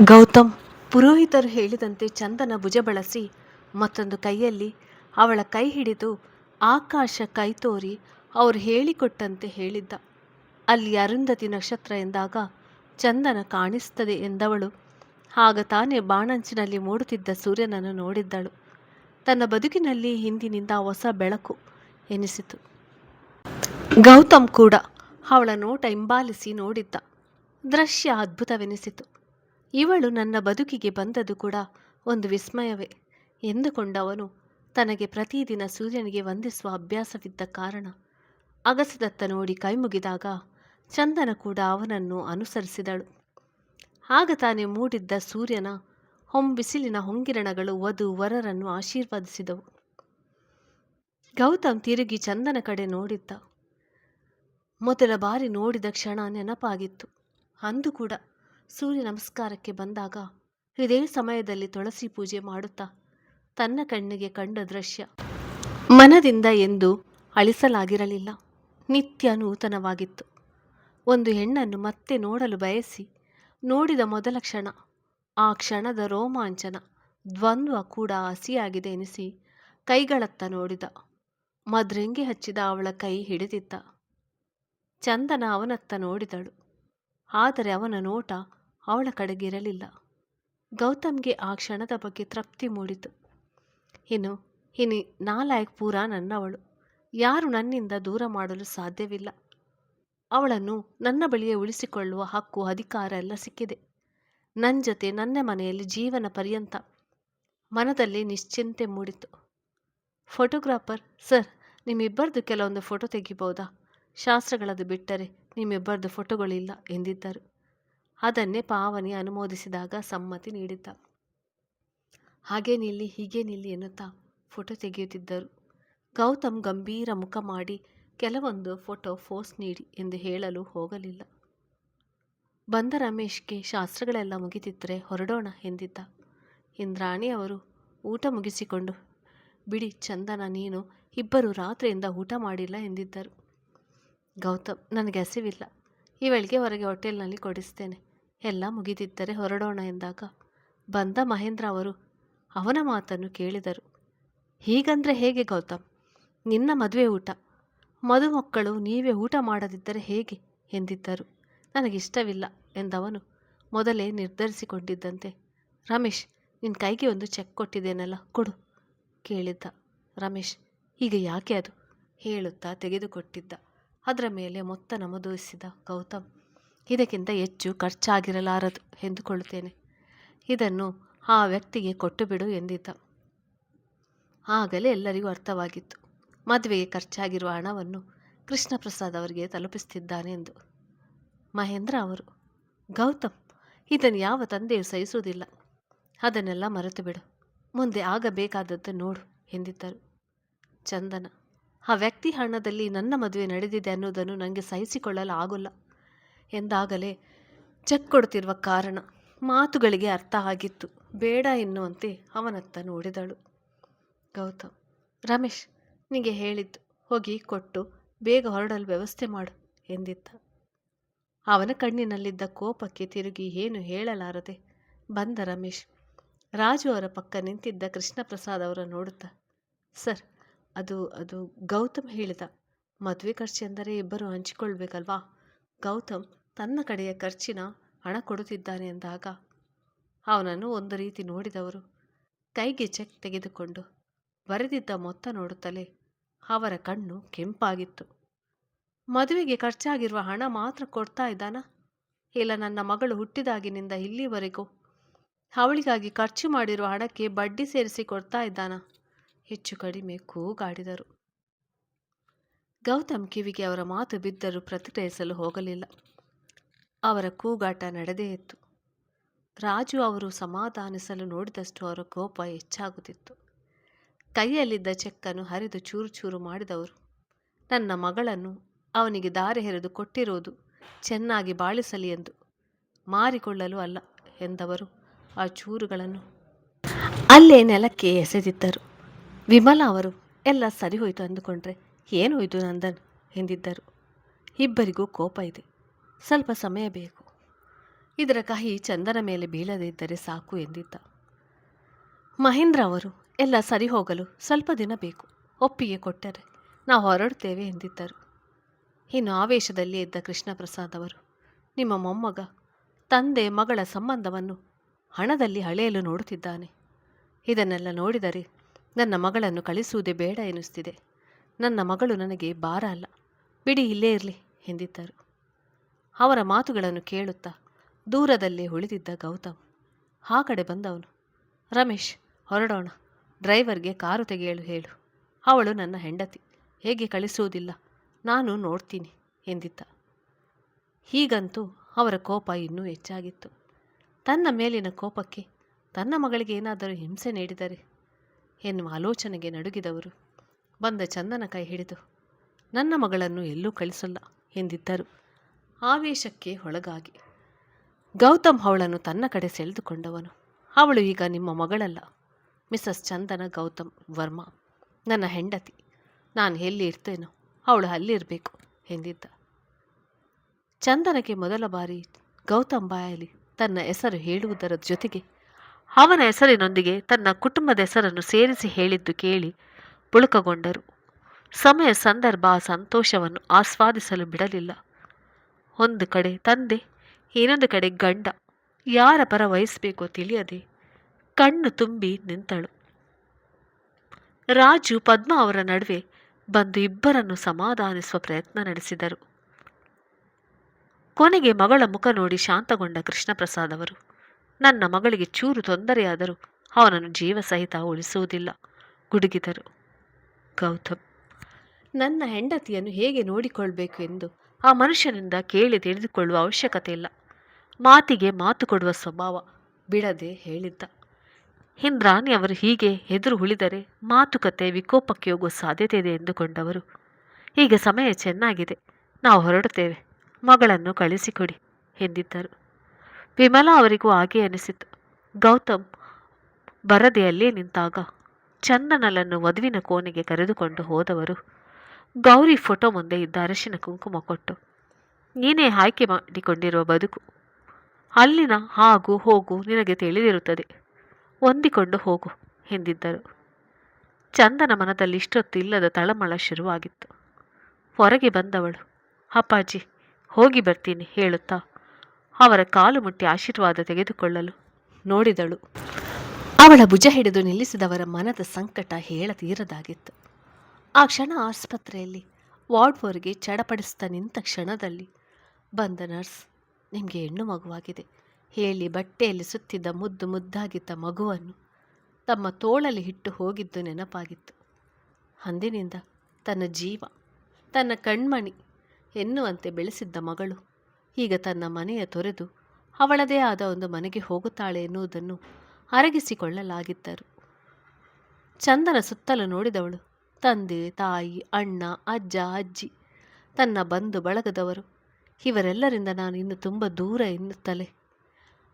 ಗೌತಮ್ ಪುರೋಹಿತರು ಹೇಳಿದಂತೆ ಚಂದನ ಭುಜ ಬಳಸಿ ಮತ್ತೊಂದು ಕೈಯಲ್ಲಿ ಅವಳ ಕೈ ಹಿಡಿದು ಆಕಾಶ ಕೈ ತೋರಿ ಅವರು ಹೇಳಿಕೊಟ್ಟಂತೆ ಹೇಳಿದ್ದ. ಅಲ್ಲಿ ಅರುಂಧತಿ ನಕ್ಷತ್ರ ಎಂದಾಗ ಚಂದನ ಕಾಣಿಸ್ತದೆ ಎಂದವಳು ಆಗ ತಾನೇ ಬಾಣಂಚಿನಲ್ಲಿ ಮೂಡುತ್ತಿದ್ದ ಸೂರ್ಯನನ್ನು ನೋಡಿದ್ದಳು. ತನ್ನ ಬದುಕಿನಲ್ಲಿ ಹಿಂದಿನಿಂದ ಹೊಸ ಬೆಳಕು ಎನಿಸಿತು. ಗೌತಮ್ ಕೂಡ ಅವಳ ನೋಟ ಹಿಂಬಾಲಿಸಿ ನೋಡಿದ್ದ. ದೃಶ್ಯ ಅದ್ಭುತವೆನಿಸಿತು. ಇವಳು ನನ್ನ ಬದುಕಿಗೆ ಬಂದದ್ದು ಕೂಡ ಒಂದು ವಿಸ್ಮಯವೇ ಎಂದುಕೊಂಡವನು ತನಗೆ ಪ್ರತಿದಿನ ಸೂರ್ಯನಿಗೆ ವಂದಿಸುವ ಅಭ್ಯಾಸವಿದ್ದ ಕಾರಣ ಅಗಸದತ್ತ ನೋಡಿ ಕೈ ಮುಗಿದಾಗ ಚಂದನ ಕೂಡ ಅವನನ್ನು ಅನುಸರಿಸಿದಳು. ಆಗ ತಾನೇ ಮೂಡಿದ್ದ ಸೂರ್ಯನ ಬಿಸಿಲಿನ ಹೊಂಗಿರಣಗಳು ವಧು ವರರನ್ನು ಆಶೀರ್ವದಿಸಿದವು. ಗೌತಮ್ ತಿರುಗಿ ಚಂದನ ಕಡೆ ನೋಡಿದ್ದ. ಮೊದಲ ಬಾರಿ ನೋಡಿದ ಕ್ಷಣ ನೆನಪಾಗಿತ್ತು. ಅಂದು ಕೂಡ ಸೂರ್ಯ ನಮಸ್ಕಾರಕ್ಕೆ ಬಂದಾಗ ಇದೇ ಸಮಯದಲ್ಲಿ ತುಳಸಿ ಪೂಜೆ ಮಾಡುತ್ತಾ ತನ್ನ ಕಣ್ಣಿಗೆ ಕಂಡ ದೃಶ್ಯ ಮನದಿಂದ ಎಂದು ಅಳಿಸಲಾಗಿರಲಿಲ್ಲ. ನಿತ್ಯ ನೂತನವಾಗಿತ್ತು. ಒಂದು ಹೆಣ್ಣನ್ನು ಮತ್ತೆ ನೋಡಲು ಬಯಸಿ ನೋಡಿದ ಮೊದಲ ಕ್ಷಣ, ಆ ಕ್ಷಣದ ರೋಮಾಂಚನ ದ್ವಂದ್ವ ಕೂಡ ಹಸಿಯಾಗಿದೆ ಎನಿಸಿ ಕೈಗಳತ್ತ ನೋಡಿದ. ಮದ್ರೆಂಗಿ ಹಚ್ಚಿದ ಅವಳ ಕೈ ಹಿಡಿದಿದ್ದ. ಚಂದನ ಅವನತ್ತ ನೋಡಿದಳು. ಆದರೆ ಅವನ ನೋಟ ಅವಳ ಕಡೆಗಿರಲಿಲ್ಲ. ಗೌತಮ್ಗೆ ಆ ಕ್ಷಣದ ಬಗ್ಗೆ ತೃಪ್ತಿ ಮೂಡಿತು. ಇನ್ನು ನಾಲಾಯಕ್ ಪೂರ ನನ್ನವಳು, ಯಾರು ನನ್ನಿಂದ ದೂರ ಮಾಡಲು ಸಾಧ್ಯವಿಲ್ಲ. ಅವಳನ್ನು ನನ್ನ ಬಳಿಯೇ ಉಳಿಸಿಕೊಳ್ಳುವ ಹಕ್ಕು ಅಧಿಕಾರ ಎಲ್ಲ ಸಿಕ್ಕಿದೆ. ನನ್ನ ಜೊತೆ ನನ್ನ ಮನೆಯಲ್ಲಿ ಜೀವನ ಪರ್ಯಂತ. ಮನದಲ್ಲಿ ನಿಶ್ಚಿಂತೆ ಮೂಡಿತು. ಫೋಟೋಗ್ರಾಫರ್ ಸರ್, ನಿಮ್ಮಿಬ್ಬರದು ಕೆಲವೊಂದು ಫೋಟೋ ತೆಗಿಬಹುದಾ? ಶಾಸ್ತ್ರಗಳದು ಬಿಟ್ಟರೆ ನಿಮ್ಮಿಬ್ಬರದು ಫೋಟೋಗಳಿಲ್ಲ ಎಂದಿದ್ದರು. ಅದನ್ನೇ ಪಾವನಿ ಅನುಮೋದಿಸಿದಾಗ ಸಮ್ಮತಿ ನೀಡಿದ್ದ. ಹಾಗೇ ನಿಲ್ಲಿ ಹೀಗೆ ನಿಲ್ಲಿ ಎನ್ನುತ್ತಾ ಫೋಟೋ ತೆಗೆಯುತ್ತಿದ್ದರು. ಗೌತಮ್ ಗಂಭೀರ ಮುಖ ಮಾಡಿ ಕೆಲವೊಂದು ಫೋಟೋ ಫೋಸ್ ನೀಡಿ ಎಂದು ಹೇಳಲು ಹೋಗಲಿಲ್ಲ. ಬಂದ ರಮೇಶ್ಗೆ ಶಾಸ್ತ್ರಗಳೆಲ್ಲ ಮುಗಿದಿದ್ದರೆ ಹೊರಡೋಣ ಎಂದಿದ್ದ. ಇಂದ್ರಾಣಿ ಅವರು ಊಟ ಮುಗಿಸಿಕೊಂಡು ಬಿಡಿ ಚಂದನ, ನೀನು ಇಬ್ಬರು ರಾತ್ರಿಯಿಂದ ಊಟ ಮಾಡಿಲ್ಲ ಎಂದಿದ್ದರು. ಗೌತಮ್, ನನಗೆ ಹಸಿವಿಲ್ಲ, ಇವಳಿಗೆ ಹೊರಗೆ ಹೋಟೆಲ್ನಲ್ಲಿ ಕೊಡಿಸ್ತೇನೆ, ಎಲ್ಲ ಮುಗಿದಿದ್ದರೆ ಹೊರಡೋಣ ಎಂದಾಗ ಬಂದ ಮಹೇಂದ್ರ ಅವರು ಅವನ ಮಾತನ್ನು ಕೇಳಿದರು. ಹೀಗಂದ್ರೆ ಹೇಗೆ ಗೌತಮ್? ನಿನ್ನ ಮದುವೆ ಊಟ, ಮದುಮಕ್ಕಳು ನೀವೇ ಊಟ ಮಾಡದಿದ್ದರೆ ಹೇಗೆ ಎಂದಿದ್ದರು. ನನಗಿಷ್ಟವಿಲ್ಲ ಎಂದವನು ಮೊದಲೇ ನಿರ್ಧರಿಸಿಕೊಂಡಿದ್ದಂತೆ, ರಮೇಶ್, ನಿನ್ನ ಕೈಗೆ ಒಂದು ಚೆಕ್ ಕೊಟ್ಟಿದ್ದೇನಲ್ಲ, ಕೊಡು ಕೇಳಿದ್ದ. ರಮೇಶ್, ಈಗ ಯಾಕೆ ಅದು ಹೇಳುತ್ತಾ ತೆಗೆದುಕೊಟ್ಟಿದ್ದ. ಅದರ ಮೇಲೆ ಮೊತ್ತ ನಮೂದಿಸಿದ ಗೌತಮ್, ಇದಕ್ಕಿಂತ ಹೆಚ್ಚು ಖರ್ಚಾಗಿರಲಾರದು ಎಂದುಕೊಳ್ಳುತ್ತೇನೆ, ಇದನ್ನು ಆ ವ್ಯಕ್ತಿಗೆ ಕೊಟ್ಟು ಬಿಡು ಎಂದಿದ್ದ. ಆಗಲೇ ಎಲ್ಲರಿಗೂ ಅರ್ಥವಾಗಿತ್ತು, ಮದುವೆಗೆ ಖರ್ಚಾಗಿರುವ ಹಣವನ್ನು ಕೃಷ್ಣ ಪ್ರಸಾದ್ ಅವರಿಗೆ ತಲುಪಿಸುತ್ತಿದ್ದಾನೆ ಎಂದು. ಮಹೇಂದ್ರ ಅವರು, ಗೌತಮ್, ಇದನ್ನು ಯಾವ ತಂದೆಯೂ ಸಹಿಸುವುದಿಲ್ಲ, ಅದನ್ನೆಲ್ಲ ಮರೆತು ಬಿಡು, ಮುಂದೆ ಆಗಬೇಕಾದದ್ದು ನೋಡು ಎಂದಿದ್ದರು. ಚಂದನ, ಆ ವ್ಯಕ್ತಿ ಹಣದಲ್ಲಿ ನನ್ನ ಮದುವೆ ನಡೆದಿದೆ ಅನ್ನೋದನ್ನು ನನಗೆ ಸಹಿಸಿಕೊಳ್ಳಲು ಆಗೋಲ್ಲ ಎಂದಾಗಲೇ ಚೆಕ್ ಕೊಡುತ್ತಿರುವ ಕಾರಣ ಮಾತುಗಳಿಗೆ ಅರ್ಥ ಆಗಿತ್ತು. ಬೇಡ ಎನ್ನುವಂತೆ ಅವನತ್ತ ನೋಡಿದಳು. ಗೌತಮ್, ರಮೇಶ್, ನಿನಗೆ ಹೇಳಿದ್ದು, ಹೋಗಿ ಕೊಟ್ಟು ಬೇಗ ಹೊರಡಲು ವ್ಯವಸ್ಥೆ ಮಾಡು ಎಂದಿದ್ದ. ಅವನ ಕಣ್ಣಿನಲ್ಲಿದ್ದ ಕೋಪಕ್ಕೆ ತಿರುಗಿ ಏನು ಹೇಳಲಾರದೆ ಬಂದ ರಮೇಶ್ ರಾಜು ಅವರ ಪಕ್ಕ ನಿಂತಿದ್ದ ಕೃಷ್ಣ ಪ್ರಸಾದ್ ಅವರ ನೋಡುತ್ತಾ, ಸರ್, ಅದು ಗೌತಮ್ ಹೇಳಿದ, ಮದುವೆ ಖರ್ಚೆಂದರೆ ಇಬ್ಬರು ಹಂಚಿಕೊಳ್ಬೇಕಲ್ವಾ? ಗೌತಮ್ ತನ್ನ ಕಡೆಯ ಖರ್ಚಿನ ಹಣ ಕೊಡುತ್ತಿದ್ದಾನೆ ಎಂದಾಗ ಅವನನ್ನು ಒಂದು ರೀತಿ ನೋಡಿದವರು ಕೈಗೆ ಚೆಕ್ ತೆಗೆದುಕೊಂಡು ಬರೆದಿದ್ದ ಮೊತ್ತ ನೋಡುತ್ತಲೇ ಅವರ ಕಣ್ಣು ಕೆಂಪಾಗಿತ್ತು. ಮದುವೆಗೆ ಖರ್ಚಾಗಿರುವ ಹಣ ಮಾತ್ರ ಕೊಡ್ತಾ ಇದ್ದಾನ, ಇಲ್ಲ ನನ್ನ ಮಗಳು ಹುಟ್ಟಿದಾಗಿನಿಂದ ಇಲ್ಲಿವರೆಗೂ ಅವಳಿಗಾಗಿ ಖರ್ಚು ಮಾಡಿರುವ ಹಣಕ್ಕೆ ಬಡ್ಡಿ ಸೇರಿಸಿ ಕೊಡ್ತಾ ಇದ್ದಾನ? ಹೆಚ್ಚು ಕಡಿಮೆ ಕೂಗಾಡಿದರು. ಗೌತಮ್ ಕಿವಿಗೆ ಅವರ ಮಾತು ಬಿದ್ದರೂ ಪ್ರತಿಕ್ರಿಯಿಸಲು ಹೋಗಲಿಲ್ಲ. ಅವರ ಕೂಗಾಟ ನಡೆದೇ ಇತ್ತು. ರಾಜು ಅವರು ಸಮಾಧಾನಿಸಲು ನೋಡಿದಷ್ಟು ಅವರ ಕೋಪ ಹೆಚ್ಚಾಗುತ್ತಿತ್ತು. ಕೈಯಲ್ಲಿದ್ದ ಚೆಕ್ಕನ್ನು ಹರಿದು ಚೂರು ಚೂರು ಮಾಡಿದವರು, ನನ್ನ ಮಗಳನ್ನು ಅವನಿಗೆ ದಾರಿ ಎರೆದು ಕೊಟ್ಟಿರುವುದು ಚೆನ್ನಾಗಿ ಬಾಳಿಸಲಿ ಎಂದು, ಮಾರಿಕೊಳ್ಳಲು ಅಲ್ಲ ಎಂದವರು ಆ ಚೂರುಗಳನ್ನು ಅಲ್ಲೇ ನೆಲಕ್ಕೆ ಎಸೆದಿದ್ದರು. ವಿಮಲಾ ಅವರು, ಎಲ್ಲ ಸರಿ ಹೋಯಿತು ಅಂದುಕೊಂಡ್ರೆ ಏನು ಇದು ನಂದನ್ ಎಂದಿದ್ದರು. ಇಬ್ಬರಿಗೂ ಕೋಪ ಇದೆ, ಸ್ವಲ್ಪ ಸಮಯ ಬೇಕು. ಇದರ ಕಹಿ ಚಂದನ ಮೇಲೆ ಬೀಳದೇ ಇದ್ದರೆ ಸಾಕು ಎಂದಿದ್ದ. ಮಹೇಂದ್ರ ಅವರು ಎಲ್ಲ ಸರಿ ಹೋಗಲು ಸ್ವಲ್ಪ ದಿನ ಬೇಕು, ಒಪ್ಪಿಗೆ ಕೊಟ್ಟರೆ ನಾವು ಹೊರಡುತ್ತೇವೆ ಎಂದಿದ್ದರು. ಇನ್ನು ಆವೇಶದಲ್ಲಿ ಇದ್ದ ಕೃಷ್ಣ ಪ್ರಸಾದ್ ಅವರು, ನಿಮ್ಮ ಮೊಮ್ಮಗ ತಂದೆ ಮಗಳ ಸಂಬಂಧವನ್ನು ಹಣದಲ್ಲಿ ಅಳೆಯಲು ನೋಡುತ್ತಿದ್ದಾನೆ. ಇದನ್ನೆಲ್ಲ ನೋಡಿದರೆ ನನ್ನ ಮಗಳನ್ನು ಕಳಿಸುವುದೇ ಬೇಡ ಎನ್ನಿಸ್ತಿದೆ. ನನ್ನ ಮಗಳು ನನಗೆ ಭಾರ ಅಲ್ಲ, ಬಿಡಿ ಇಲ್ಲೇ ಇರಲಿ ಎಂದಿದ್ದರು. ಅವರ ಮಾತುಗಳನ್ನು ಕೇಳುತ್ತಾ ದೂರದಲ್ಲೇ ಉಳಿದಿದ್ದ ಗೌತಮ್ ಆ ಕಡೆ ಬಂದವನು, ರಮೇಶ್ ಹೊರಡೋಣ, ಡ್ರೈವರ್ಗೆ ಕಾರು ತೆಗೆಯಲು ಹೇಳು, ಅವಳು ನನ್ನ ಹೆಂಡತಿ, ಹೇಗೆ ಕಳಿಸುವುದಿಲ್ಲ, ನಾನು ನೋಡ್ತೀನಿ ಎಂದಿದ್ದ. ಹೀಗಂತೂ ಅವರ ಕೋಪ ಇನ್ನೂ ಹೆಚ್ಚಾಗಿತ್ತು. ತನ್ನ ಮೇಲಿನ ಕೋಪಕ್ಕೆ ತನ್ನ ಮಗಳಿಗೆ ಏನಾದರೂ ಹಿಂಸೆ ನೀಡಿದರೆ ಎನ್ನುವ ಆಲೋಚನೆಗೆ ನಡುಗಿದವರು ಬಂದ ಚಂದನ ಕೈ ಹಿಡಿದು, ನನ್ನ ಮಗಳನ್ನು ಎಲ್ಲೂ ಕಳಿಸಲ್ಲ ಎಂದಿದ್ದರು ಆವೇಶಕ್ಕೆ ಒಳಗಾಗಿ. ಗೌತಮ್ ಅವಳನ್ನು ತನ್ನ ಕಡೆ ಸೆಳೆದುಕೊಂಡವನು, ಅವಳು ಈಗ ನಿಮ್ಮ ಮಗಳಲ್ಲ, ಮಿಸಸ್ ಚಂದನ ಗೌತಮ್ ವರ್ಮಾ, ನನ್ನ ಹೆಂಡತಿ. ನಾನು ಎಲ್ಲಿ ಇರ್ತೇನೋ ಅವಳು ಅಲ್ಲಿರಬೇಕು ಎಂದಿದ್ದ. ಚಂದನಕ್ಕೆ ಮೊದಲ ಬಾರಿ ಗೌತಮ್ ಬಾಯಲ್ಲಿ ತನ್ನ ಹೆಸರು ಹೇಳುವುದರ ಜೊತೆಗೆ ಅವನ ಹೆಸರಿನೊಂದಿಗೆ ತನ್ನ ಕುಟುಂಬದ ಹೆಸರನ್ನು ಸೇರಿಸಿ ಹೇಳಿದ್ದು ಕೇಳಿ ಪುಳುಕಗೊಂಡರು. ಸಮಯ ಸಂದರ್ಭ ಆ ಸಂತೋಷವನ್ನು ಆಸ್ವಾದಿಸಲು ಬಿಡಲಿಲ್ಲ. ಒಂದು ಕಡೆ ತಂದೆ, ಇನ್ನೊಂದು ಕಡೆ ಗಂಡ, ಯಾರ ಪರ ವಹಿಸಬೇಕೋ ತಿಳಿಯದೆ ಕಣ್ಣು ತುಂಬಿ ನಿಂತಳು. ರಾಜು ಪದ್ಮ ಅವರ ನಡುವೆ ಬಂದು ಇಬ್ಬರನ್ನು ಸಮಾಧಾನಿಸುವ ಪ್ರಯತ್ನ ನಡೆಸಿದರು. ಕೊನೆಗೆ ಮಗಳ ಮುಖ ನೋಡಿ ಶಾಂತಗೊಂಡ ಕೃಷ್ಣ ಪ್ರಸಾದ್ ಅವರು, ನನ್ನ ಮಗಳಿಗೆ ಚೂರು ತೊಂದರೆಯಾದರೂ ಅವನನ್ನು ಜೀವ ಸಹಿತ ಉಳಿಸುವುದಿಲ್ಲ ಗುಡುಗಿದರು. ಗೌತಮ್, ನನ್ನ ಹೆಂಡತಿಯನ್ನು ಹೇಗೆ ನೋಡಿಕೊಳ್ಬೇಕು ಎಂದು ಆ ಮನುಷ್ಯನಿಂದ ಕೇಳಿ ತಿಳಿದುಕೊಳ್ಳುವ ಅವಶ್ಯಕತೆ ಇಲ್ಲ. ಮಾತಿಗೆ ಮಾತು ಕೊಡುವ ಸ್ವಭಾವ ಬಿಡದೆ ಹೇಳಿದ್ದ. ಇಂದ್ರಾಣಿ ಅವರು ಹೀಗೆ ಎದುರು ಉಳಿದರೆ ಮಾತುಕತೆ ವಿಕೋಪಕ್ಕೆ ಹೋಗುವ ಸಾಧ್ಯತೆ ಇದೆ ಎಂದುಕೊಂಡವರು, ಈಗ ಸಮಯ ಚೆನ್ನಾಗಿದೆ, ನಾವು ಹೊರಡುತ್ತೇವೆ, ಮಗಳನ್ನು ಕಳಿಸಿಕೊಡಿ ಎಂದಿದ್ದರು. ವಿಮಲಾ ಅವರಿಗೂ ಹಾಗೆ ಅನಿಸಿತು. ಗೌತಮ್ ಬರದೆ ಅಲ್ಲೇ ನಿಂತಾಗ ಚಂದನಲನ್ನು ವಧುವಿನ ಕೋಣೆಗೆ ಕರೆದುಕೊಂಡು ಹೋದವರು ಗೌರಿ ಫೋಟೋ ಮುಂದೆ ಇದ್ದ ಅರಶಿನ ಕುಂಕುಮ ಕೊಟ್ಟು, ನೀನೇ ಆಯ್ಕೆ ಮಾಡಿಕೊಂಡಿರುವ ಬದುಕು, ಅಲ್ಲಿನ ಆಗು ಹೋಗು ನಿನಗೆ ತಿಳಿದಿರುತ್ತದೆ, ಹೊಂದಿಕೊಂಡು ಹೋಗು ಎಂದಿದ್ದರು. ಚಂದನ ಮನದಲ್ಲಿ ಇಷ್ಟೊತ್ತು ಇಲ್ಲದ ತಳಮಳ ಶುರುವಾಗಿತ್ತು. ಹೊರಗೆ ಬಂದವಳು, ಅಪ್ಪಾಜಿ ಹೋಗಿ ಬರ್ತೀನಿ ಹೇಳುತ್ತಾ ಅವರ ಕಾಲು ಮುಟ್ಟಿ ಆಶೀರ್ವಾದ ತೆಗೆದುಕೊಳ್ಳಲು ನೋಡಿದಳು. ಅವಳ ಭುಜ ಹಿಡಿದು ನಿಲ್ಲಿಸಿದವರ ಮನದ ಸಂಕಟ ಹೇಳತೀರದಾಗಿತ್ತು. ಆ ಕ್ಷಣ ಆಸ್ಪತ್ರೆಯಲ್ಲಿ ವಾರ್ಡ್ವರ್ಗೆ ಚಡಪಡಿಸ್ತಾ ನಿಂತ ಕ್ಷಣದಲ್ಲಿ ಬಂದ ನರ್ಸ್, ನಿಮಗೆ ಹೆಣ್ಣು ಮಗುವಾಗಿದೆ ಹೇಳಿ ಬಟ್ಟೆಯಲ್ಲಿ ಸುತ್ತಿದ್ದ ಮುದ್ದು ಮುದ್ದಾಗಿದ್ದ ಮಗುವನ್ನು ತಮ್ಮ ತೋಳಲ್ಲಿ ಇಟ್ಟು ಹೋಗಿದ್ದು ನೆನಪಾಗಿತ್ತು. ಅಂದಿನಿಂದ ತನ್ನ ಜೀವ, ತನ್ನ ಕಣ್ಮಣಿ ಎನ್ನುವಂತೆ ಬೆಳೆಸಿದ್ದ ಮಗಳು ಈಗ ತನ್ನ ಮನೆಯ ತೊರೆದು ಅವಳದೇ ಆದ ಒಂದು ಮನೆಗೆ ಹೋಗುತ್ತಾಳೆ ಎನ್ನುವುದನ್ನು ಅರಗಿಸಿಕೊಳ್ಳಲಾಗಿದ್ದರು. ಚಂದನ ಸುತ್ತಲೂ ನೋಡಿದವಳು ತಂದೆ, ತಾಯಿ, ಅಣ್ಣ, ಅಜ್ಜ, ಅಜ್ಜಿ, ತನ್ನ ಬಂಧು ಬಳಗದವರು, ಇವರೆಲ್ಲರಿಂದ ನಾನು ಇನ್ನು ತುಂಬ ದೂರ ಎನ್ನುತ್ತಲೇ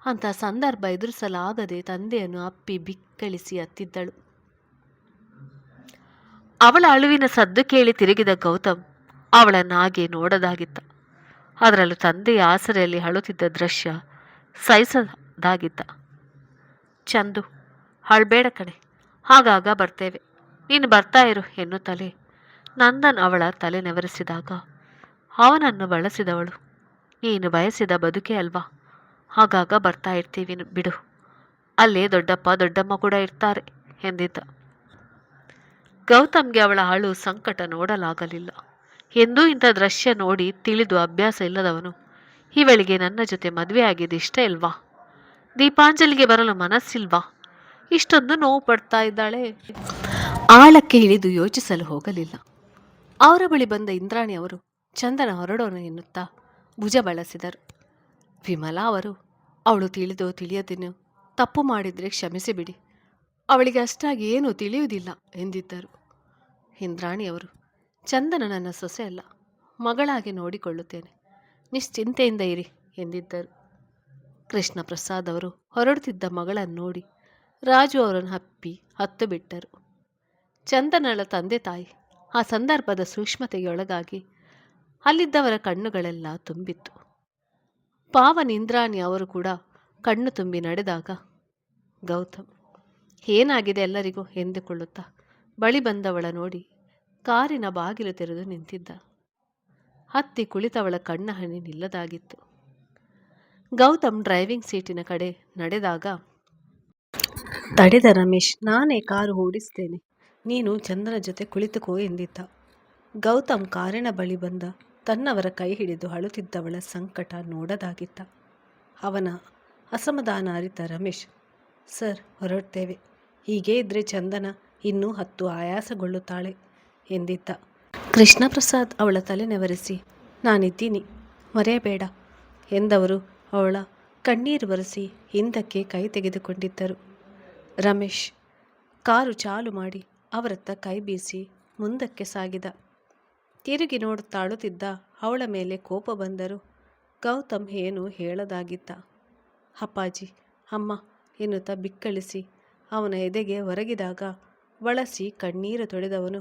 ಅಂಥ ಸಂದರ್ಭ ಎದುರಿಸಲಾಗದೆ ತಂದೆಯನ್ನು ಅಪ್ಪಿ ಬಿಕ್ಕಳಿಸಿ ಅತ್ತಿದ್ದಳು. ಅವಳ ಅಳುವಿನ ಸದ್ದು ಕೇಳಿ ತಿರುಗಿದ ಗೌತಮ್ ಅವಳನ್ನು ಹಾಗೆ ನೋಡದಾಗಿತ್ತ. ಅದರಲ್ಲೂ ತಂದೆಯ ಆಸರೆಯಲ್ಲಿ ಅಳುತ್ತಿದ್ದ ದೃಶ್ಯ ಸಹಿಸದಾಗಿತ್ತ. ಚಂದು, ಅಳ್ಬೇಡ ಕಣೆ, ಆಗಾಗ ಬರ್ತೇವೆ, ನೀನು ಬರ್ತಾ ಇರು ಎನ್ನುತ್ತಲೇ ನಂದನ್ ಅವಳ ತಲೆ ನೆವರಿಸಿದಾಗ ಅವನನ್ನು ಬಳಸಿದವಳು, ನೀನು ಬಯಸಿದ ಬದುಕೆ ಅಲ್ವಾ, ಆಗಾಗ ಬರ್ತಾ ಇರ್ತೀವಿ ಬಿಡು, ಅಲ್ಲೇ ದೊಡ್ಡಪ್ಪ ದೊಡ್ಡಮ್ಮ ಕೂಡ ಇರ್ತಾರೆ ಎಂದಿದ್ದ. ಗೌತಮ್ಗೆ ಅವಳ ಅಳು ಸಂಕಟ ನೋಡಲಾಗಲಿಲ್ಲ. ಎಂದೂ ಇಂಥ ದೃಶ್ಯ ನೋಡಿ ತಿಳಿದು ಅಭ್ಯಾಸ ಇಲ್ಲದವನು, ಇವಳಿಗೆ ನನ್ನ ಜೊತೆ ಮದುವೆ ಆಗಿದ್ದು ಇಷ್ಟ ಇಲ್ವಾ, ದೀಪಾಂಜಲಿಗೆ ಬರಲು ಮನಸ್ಸಿಲ್ವಾ, ಇಷ್ಟೊಂದು ನೋವು ಪಡ್ತಾ ಇದ್ದಾಳೆ. ಆಳಕ್ಕೆ ಇಳಿದು ಯೋಚಿಸಲು ಹೋಗಲಿಲ್ಲ. ಅವರ ಬಳಿ ಬಂದ ಇಂದ್ರಾಣಿ ಅವರು ಚಂದನ ಹೊರಡೋಣ ಎನ್ನುತ್ತಾ ಭುಜ ಬಳಸಿದರು. ವಿಮಲಾ ಅವರು, ಅವಳು ತಿಳಿದೋ ತಿಳಿಯದೇನೋ ತಪ್ಪು ಮಾಡಿದರೆ ಕ್ಷಮಿಸಿಬಿಡಿ, ಅವಳಿಗೆ ಅಷ್ಟಾಗಿ ಏನೂ ತಿಳಿಯುವುದಿಲ್ಲ ಎಂದಿದ್ದರು. ಇಂದ್ರಾಣಿಯವರು, ಚಂದನ ನನ್ನ ಸೊಸೆ ಅಲ್ಲ, ಮಗಳಾಗಿ ನೋಡಿಕೊಳ್ಳುತ್ತೇನೆ, ನಿಶ್ಚಿಂತೆಯಿಂದ ಇರಿ ಎಂದಿದ್ದರು. ಕೃಷ್ಣ ಪ್ರಸಾದ್ ಅವರು ಹೊರಡುತ್ತಿದ್ದ ಮಗಳನ್ನು ನೋಡಿ ರಾಜು ಅವರನ್ನು ಹಪ್ಪಿ ಹತ್ತು ಬಿಟ್ಟರು. ಚಂದನಳ ತಂದೆ ತಾಯಿ ಆ ಸಂದರ್ಭದ ಸೂಕ್ಷ್ಮತೆಗೆ ಒಳಗಾಗಿ ಅಲ್ಲಿದ್ದವರ ಕಣ್ಣುಗಳೆಲ್ಲ ತುಂಬಿತ್ತು. ಪಾವನ್ ಇಂದ್ರಾಣಿ ಅವರು ಕೂಡ ಕಣ್ಣು ತುಂಬಿ ನಡೆದಾಗ ಗೌತಮ್ ಏನಾಗಿದೆ ಎಲ್ಲರಿಗೂ ಎಂದುಕೊಳ್ಳುತ್ತಾ ಬಳಿ ಬಂದವಳ ನೋಡಿ ಕಾರಿನ ಬಾಗಿಲು ತೆರೆದು ನಿಂತಿದ್ದ. ಹತ್ತಿ ಕುಳಿತವಳ ಕಣ್ಣ ಹನಿ ನಿಲ್ಲದಾಗಿತ್ತು. ಗೌತಮ್ ಡ್ರೈವಿಂಗ್ ಸೀಟಿನ ಕಡೆ ನಡೆದಾಗ ತಡೆದ ರಮೇಶ್, ನಾನೇ ಕಾರು ಓಡಿಸ್ತೇನೆ, ನೀನು ಚಂದನ ಜೊತೆ ಕುಳಿತುಕೋ ಎಂದಿದ್ದ. ಗೌತಮ್ ಕಾರಿನ ಬಳಿ ಬಂದ ತನ್ನವರ ಕೈ ಹಿಡಿದು ಅಳುತ್ತಿದ್ದವಳ ಸಂಕಟ ನೋಡದಾಗಿತ್ತ. ಅವನ ಅಸಮಾಧಾನ ಅರಿತ ರಮೇಶ್, ಸರ್ ಹೊರಡ್ತೇವೆ, ಹೀಗೇ ಇದ್ರೆ ಚಂದನ ಇನ್ನೂ 10 ಆಯಾಸಗೊಳ್ಳುತ್ತಾಳೆ ಎಂದಿದ್ದ. ಕೃಷ್ಣ ಪ್ರಸಾದ್ ಅವಳ ತಲೆ ನೆವರಿಸಿ, ನಾನಿದ್ದೀನಿ ಮರೆಯಬೇಡ ಎಂದವರು ಅವಳ ಕಣ್ಣೀರು ಒರೆಸಿ ಹಿಂದಕ್ಕೆ ಕೈ ತೆಗೆದುಕೊಂಡಿದ್ದರು. ರಮೇಶ್ ಕಾರು ಚಾಲು ಮಾಡಿ ಅವರತ್ತ ಕೈ ಬೀಸಿ ಮುಂದಕ್ಕೆ ಸಾಗಿದ. ತಿರುಗಿ ನೋಡುತ್ತಾಳುತ್ತಿದ್ದ ಅವಳ ಮೇಲೆ ಕೋಪ ಬಂದರು ಗೌತಮ್ ಏನು ಹೇಳದಾಗಿದ್ದ. ಅಪ್ಪಾಜಿ, ಅಮ್ಮ ಎನ್ನುತ್ತಾ ಬಿಕ್ಕಳಿಸಿ ಅವನ ಎದೆಗೆ ಒರಗಿದಾಗ ಬಳಸಿ ಕಣ್ಣೀರು ತೊಳೆದವನು,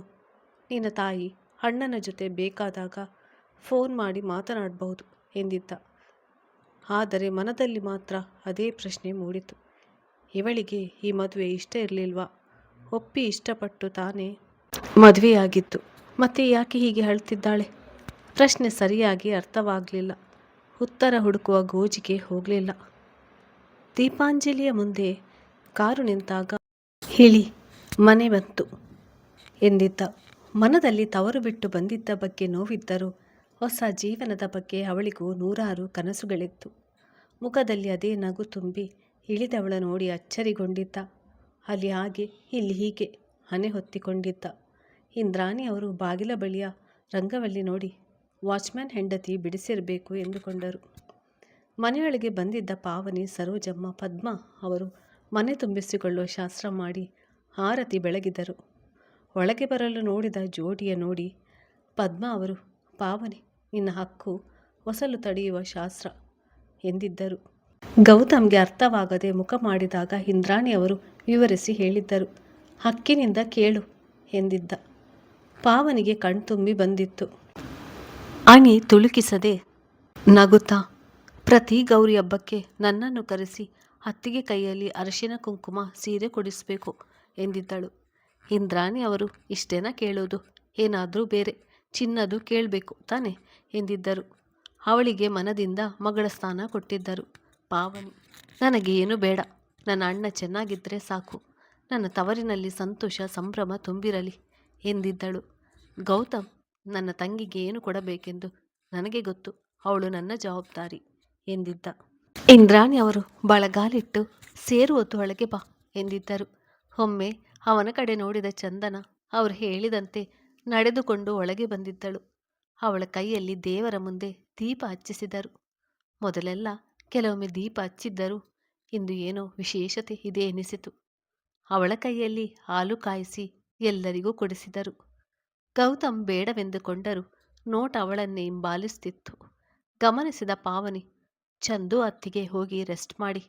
ನಿನ್ನ ತಾಯಿ ಅಣ್ಣನ ಜೊತೆ ಬೇಕಾದಾಗ ಫೋನ್ ಮಾಡಿ ಮಾತನಾಡಬಹುದು ಎಂದಿದ್ದ. ಆದರೆ ಮನದಲ್ಲಿ ಮಾತ್ರ ಅದೇ ಪ್ರಶ್ನೆ ಮೂಡಿತು. ಇವಳಿಗೆ ಈ ಮದುವೆ ಇಷ್ಟ ಇರಲಿಲ್ವಾ? ಒಪ್ಪಿ ಇಷ್ಟಪಟ್ಟು ತಾನೇ ಮದುವೆಯಾಗಿದ್ದು, ಮತ್ತೆ ಯಾಕೆ ಹೀಗೆ ಅಳ್ತಿದ್ದಾಳೆ? ಪ್ರಶ್ನೆ ಸರಿಯಾಗಿ ಅರ್ಥವಾಗಲಿಲ್ಲ. ಉತ್ತರ ಹುಡುಕುವ ಗೋಜಿಗೆ ಹೋಗಲಿಲ್ಲ. ದೀಪಾಂಜಲಿಯ ಮುಂದೆ ಕಾರು ನಿಂತಾಗ ಇಳಿ ಮನೆ ಬಂತು ಎಂದಿದ್ದ. ಮನದಲ್ಲಿ ತವರು ಬಿಟ್ಟು ಬಂದಿದ್ದ ಬಗ್ಗೆ ನೋವಿದ್ದರೂ ಹೊಸ ಜೀವನದ ಬಗ್ಗೆ ಅವಳಿಗೂ ನೂರಾರು ಕನಸುಗಳಿತ್ತು. ಮುಖದಲ್ಲಿ ಅದೇ ನಗು ತುಂಬಿ ಇಳಿದವಳ ನೋಡಿ ಅಚ್ಚರಿಗೊಂಡಿದ್ದ. ಅಲ್ಲಿ ಹಾಗೆ ಇಲ್ಲಿ ಹೀಗೆ ಹಣೆ ಹೊತ್ತಿಕೊಂಡಿದ್ದ. ಇಂದ್ರಾಣಿ ಅವರು ಬಾಗಿಲ ಬಳಿಯ ರಂಗವಲ್ಲಿ ನೋಡಿ ವಾಚ್ಮ್ಯಾನ್ ಹೆಂಡತಿ ಬಿಡಿಸಿರಬೇಕು ಎಂದುಕೊಂಡರು. ಮನೆಯೊಳಗೆ ಬಂದಿದ್ದ ಪಾವನಿ, ಸರೋಜಮ್ಮ, ಪದ್ಮ ಅವರು ಮನೆ ತುಂಬಿಸಿಕೊಳ್ಳುವ ಶಾಸ್ತ್ರ ಮಾಡಿ ಆರತಿ ಬೆಳಗಿದರು. ಒಳಗೆ ಬರಲು ನೋಡಿದ ಜೋಡಿಯ ನೋಡಿ ಪದ್ಮ ಅವರು, ಪಾವನಿ, ನಿನ್ನ ಹಕ್ಕು ಹೊಸಲು ತಡೆಯುವ ಶಾಸ್ತ್ರ ಎಂದಿದ್ದರು. ಗೌತಮ್ಗೆ ಅರ್ಥವಾಗದೆ ಮುಖ ಮಾಡಿದಾಗ ಇಂದ್ರಾಣಿ ಅವರು ವಿವರಿಸಿ ಹೇಳಿದ್ದರು. ಹಕ್ಕಿನಿಂದ ಕೇಳು ಎಂದಿದ್ದ. ಪಾವನಿಗೆ ಕಣ್ತುಂಬಿ ಬಂದಿತ್ತು. ಅಣಿ ತುಳುಕಿಸದೆ ನಗುತ್ತಾ, ಪ್ರತಿ ಗೌರಿ ಹಬ್ಬಕ್ಕೆ ನನ್ನನ್ನು ಕರೆಸಿ ಅತ್ತಿಗೆ ಕೈಯಲ್ಲಿ ಅರಿಶಿನ ಕುಂಕುಮ ಸೀರೆ ಕೊಡಿಸಬೇಕು ಎಂದಿದ್ದಳು. ಇಂದ್ರಾಣಿ ಅವರು, ಇಷ್ಟೇನ ಕೇಳೋದು? ಏನಾದರೂ ಬೇರೆ ಚಿನ್ನದು ಕೇಳಬೇಕು ತಾನೆ ಎಂದಿದ್ದರು. ಅವಳಿಗೆ ಮನದಿಂದ ಮಗಳ ಸ್ಥಾನ ಕೊಟ್ಟಿದ್ದರು. ಪಾವನಿ, ನನಗೆ ಏನು ಬೇಡ, ನನ್ನ ಅಣ್ಣ ಚೆನ್ನಾಗಿದ್ದರೆ ಸಾಕು, ನನ್ನ ತವರಿನಲ್ಲಿ ಸಂತೋಷ ಸಂಭ್ರಮ ತುಂಬಿರಲಿ ಎಂದಿದ್ದಳು. ಗೌತಮ್, ನನ್ನ ತಂಗಿಗೆ ಏನು ಕೊಡಬೇಕೆಂದು ನನಗೆ ಗೊತ್ತು, ಅವಳು ನನ್ನ ಜವಾಬ್ದಾರಿ ಎಂದಿದ್ದ. ಇಂದ್ರಾಣಿ ಅವರು ಬಳಗಾಲಿಟ್ಟು ಸೇರು ಹೊತ್ತು ಒಳಗೆ ಬಾ ಎಂದಿದ್ದರು. ಒಮ್ಮೆ ಅವನ ಕಡೆ ನೋಡಿದ ಚಂದನ ಅವರು ಹೇಳಿದಂತೆ ನಡೆದುಕೊಂಡು ಒಳಗೆ ಬಂದಿದ್ದಳು. ಅವಳ ಕೈಯಲ್ಲಿ ದೇವರ ಮುಂದೆ ದೀಪ ಹಚ್ಚಿಸಿದರು. ಮೊದಲೆಲ್ಲ ಕೆಲವೊಮ್ಮೆ ದೀಪ ಹಚ್ಚಿದ್ದರೂ ಇಂದು ಏನೋ ವಿಶೇಷತೆ ಇದೆ ಎನಿಸಿತು. ಅವಳ ಕೈಯಲ್ಲಿ ಹಾಲು ಕಾಯಿಸಿ ಎಲ್ಲರಿಗೂ ಕೊಡಿಸಿದರು. ಗೌತಮ್ ಬೇಡವೆಂದುಕೊಂಡರೂ ನೋಟ ಅವಳನ್ನೇ ಹಿಂಬಾಲಿಸುತ್ತಿತ್ತು. ಗಮನಿಸಿದ ಪಾವನಿ, ಚಂದು ಅತ್ತಿಗೆ ಹೋಗಿ ರೆಸ್ಟ್ ಮಾಡಿ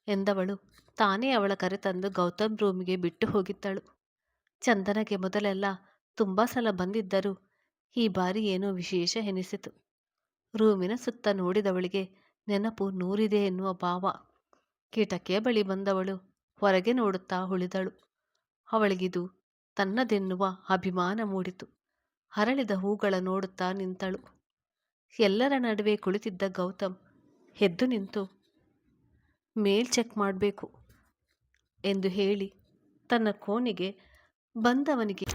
ಎಂದವಳು ತಾನೇ ಅವಳ ಕರೆತಂದು ಗೌತಮ್ ರೂಮಿಗೆ ಬಿಟ್ಟು ಹೋಗಿದ್ದಳು. ಚಂದನಗೆ ಮೊದಲೆಲ್ಲ ತುಂಬ ಸಲ ಬಂದಿದ್ದರೂ ಈ ಬಾರಿ ಏನೋ ವಿಶೇಷ ಎನಿಸಿತು. ರೂಮಿನ ಸುತ್ತ ನೋಡಿದವಳಿಗೆ ನೆನಪು ನೂರಿದೆ ಎನ್ನುವ ಭಾವ. ಕಿಟಕಿಯ ಬಳಿ ಬಂದವಳು ಹೊರಗೆ ನೋಡುತ್ತಾ ಉಳಿದಳು. ಅವಳಿಗಿದು ತನ್ನದೆನ್ನುವ ಅಭಿಮಾನ ಮೂಡಿತು. ಹರಳಿದ ಹೂಗಳ ನೋಡುತ್ತಾ ನಿಂತಳು. ಎಲ್ಲರ ನಡುವೆ ಕುಳಿತಿದ್ದ ಗೌತಮ್ ಎದ್ದು ನಿಂತು ಮೇಲ್ ಚೆಕ್ ಮಾಡಬೇಕು ಎಂದು ಹೇಳಿ ತನ್ನ ಕೋಣೆಗೆ ಬಂದವನಿಗೆ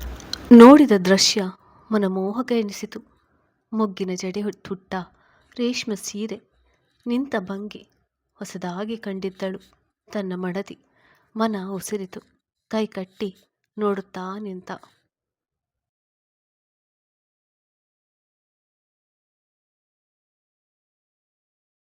ನೋಡಿದ ದೃಶ್ಯ ಮನಮೋಹಕ ಎನಿಸಿತು. ಮೊಗ್ಗಿನ ಜಡೆ ಹುಟ್ಟ ರೇಷ್ಮೆ ಸೀರೆ, ನಿಂತ ಭಂಗಿ ಹೊಸದಾಗಿ ಕಂಡಿದ್ದಳು ತನ್ನ ಮಡದಿ. ಮನ ಉಸಿರಿತು. ಕೈ ಕಟ್ಟಿ ನೋಡುತ್ತಾ ನಿಂತ.